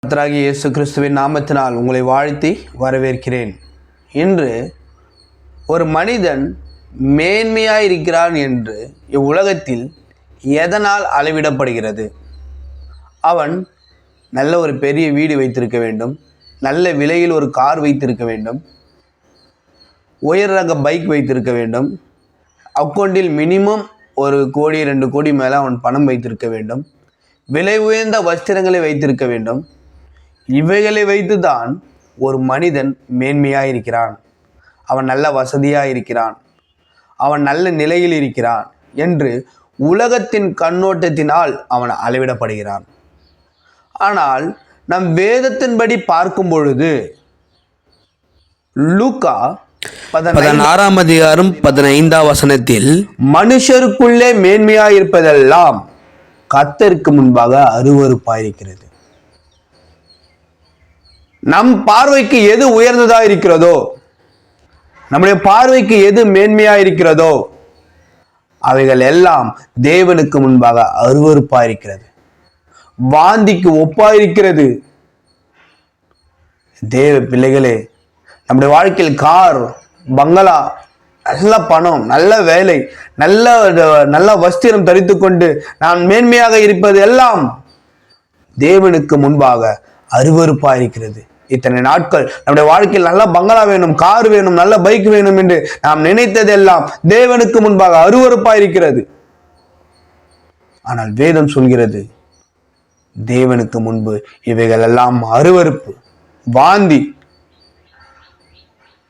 கர்த்தராகிய இயேசு கிறிஸ்துவின் நாமத்தினால் உங்களை வாழ்த்தி வரவேற்கிறேன். இன்று ஒரு மனிதன் மேன்மையாய் இருக்கிறான் என்று இவ்வுலகத்தில் எதனால் அளவிடப்படுகிறது? அவன் நல்ல ஒரு பெரிய வீடு வைத்திருக்க வேண்டும், நல்ல விலையில் ஒரு கார் வைத்திருக்க வேண்டும், உயர் ரக பைக் வைத்திருக்க வேண்டும், அக்கௌண்டில் மினிமம் 1 கோடி 2 கோடி மேலே அவன் பணம் வைத்திருக்க வேண்டும், விலை உயர்ந்த வஸ்திரங்களை வைத்திருக்க வேண்டும். இவைகளை வைத்து தான் ஒரு மனிதன் மேன்மையாக இருக்கிறான், அவன் நல்ல வசதியாக இருக்கிறான், அவன் நல்ல நிலையில் இருக்கிறான் என்று உலகத்தின் கண்ணோட்டத்தினால் அவன் அளவிடப்படுகிறான். ஆனால் நம் வேதத்தின்படி பார்க்கும் பொழுது லூக்கா 16ஆம் அதிகாரம் 15ஆம் வசனத்தில் மனுஷருக்குள்ளே மேன்மையாக இருப்பதெல்லாம் கர்த்தருக்கு முன்பாக அருவருப்பாயிருக்கிறது. நம் பார்வைக்கு எது உயர்ந்ததா இருக்கிறதோ, நம்முடைய பார்வைக்கு எது மேன்மையா இருக்கிறதோ, அவைகள் எல்லாம் தேவனுக்கு முன்பாக அருவருப்பாயிருக்கிறது, வாந்திக்கு ஒப்பாயிருக்கிறது. தேவ பிள்ளைகளே, நம்முடைய வாழ்க்கையில் கார், பங்களா, நல்ல பணம், நல்ல வேலை, நல்ல வஸ்திரம் தரித்து கொண்டு நான் மேன்மையாக இருப்பது எல்லாம் தேவனுக்கு முன்பாக அருவருப்பா இருக்கிறது. இத்தனை நாட்கள் நம்முடைய வாழ்க்கையில் நல்ல பங்களா வேணும், கார் வேணும், நல்ல பைக் வேணும் என்று நாம் நினைத்ததெல்லாம் தேவனுக்கு முன்பாக அருவருப்பா இருக்கிறது. ஆனால் வேதம் சொல்கிறது, தேவனுக்கு முன்பு இவைகள் எல்லாம் அருவருப்பு, வாந்தி.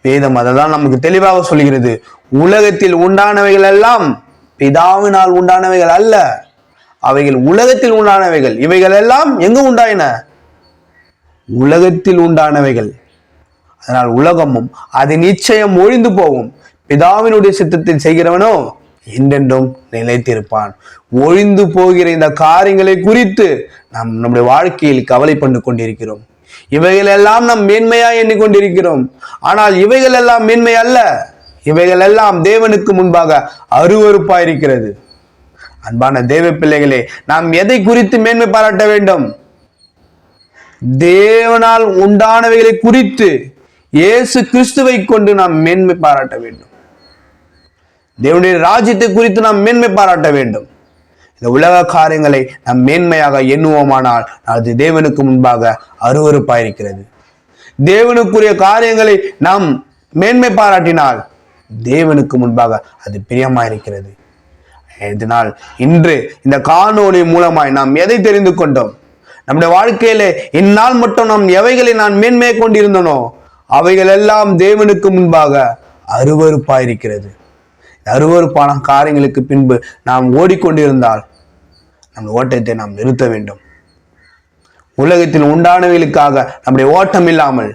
வேதம் அததான் நமக்கு தெளிவாக சொல்கிறது. உலகத்தில் உண்டானவைகள் எல்லாம் பிதாவினால் உண்டானவைகள் அல்ல, அவைகள் உலகத்தில் உண்டானவைகள். இவைகள் எல்லாம் எங்கு உண்டாயின? உலகத்தில் உண்டானவைகள். அதனால் உலகமும் அது நிச்சயம் ஒழிந்து போகும். பிதாவினுடைய சித்தத்தை செய்கிறவனோ என்றென்றும் நிலைத்திருப்பான். ஒழிந்து போகிற இந்த காரியங்களை குறித்து நாம் நம்முடைய வாழ்க்கையில் கவலைப்பட்டு கொண்டிருக்கிறோம். இவைகள் எல்லாம் நாம் மேன்மையா எண்ணிக்கொண்டிருக்கிறோம். ஆனால் இவைகள் எல்லாம் மேன்மை அல்ல, இவைகள் எல்லாம் தேவனுக்கு முன்பாக அருவருப்பா இருக்கிறது. அன்பான தேவ பிள்ளைகளே, நாம் எதை குறித்து மேன்மை பாராட்ட வேண்டும்? தேவனால் உண்டானவைகளை குறித்து, இயேசு கிறிஸ்துவை கொண்டு நாம் மேன்மை பாராட்ட வேண்டும். தேவனுடைய ராஜ்யத்தை குறித்து நாம் மேன்மை பாராட்ட வேண்டும். இந்த உலக காரியங்களை நாம் மேன்மையாக எண்ணுவோமானால் அது தேவனுக்கு முன்பாக அருவருப்பாயிருக்கிறது. தேவனுக்குரிய காரியங்களை நாம் மேன்மை பாராட்டினால் தேவனுக்கு முன்பாக அது பிரியமாயிருக்கிறது. இதனால் இன்று இந்த காணொளி மூலமாய் நாம் எதை தெரிந்து கொண்டோம்? நம்முடைய வாழ்க்கையிலே இந்நாள் மட்டும் நாம் எவைகளை நான் மேன்மையை கொண்டிருந்தனோ அவைகள் எல்லாம் தேவனுக்கு முன்பாக அருவருப்பாயிருக்கிறது. அருவருப்பான காரியங்களுக்கு பின்பு நாம் ஓடிக்கொண்டிருந்தால் நம் ஓட்டத்தை நாம் நிறுத்த வேண்டும். உலகத்தில் உண்டானவைகளுக்காக நம்முடைய ஓட்டம் இல்லாமல்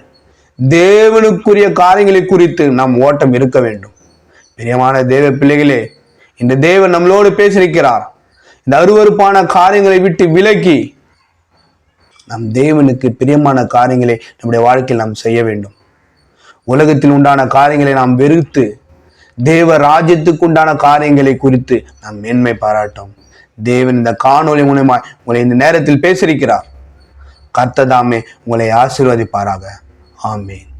தேவனுக்குரிய காரியங்களை குறித்து நாம் ஓட்டம் இருக்க வேண்டும். பிரியமான தேவ பிள்ளைகளே, இந்த தேவன் நம்மளோடு பேசியிருக்கிறார். இந்த அருவருப்பான காரியங்களை விட்டு விலக்கி நம் தேவனுக்கு பிரியமான காரியங்களை நம்முடைய வாழ்க்கையில் நாம் செய்ய வேண்டும். உலகத்தில் உண்டான காரியங்களை நாம் வெறுத்து தேவ ராஜ்யத்துக்கு உண்டான காரியங்களை குறித்து நாம் மேன்மை பாராட்டும். தேவன் இந்த காணொளி மூலமாய் உங்களை இந்த நேரத்தில் பேசியிருக்கிறார். கர்த்தர் தாமே உங்களை ஆசீர்வதிப்பாராக. ஆமென்.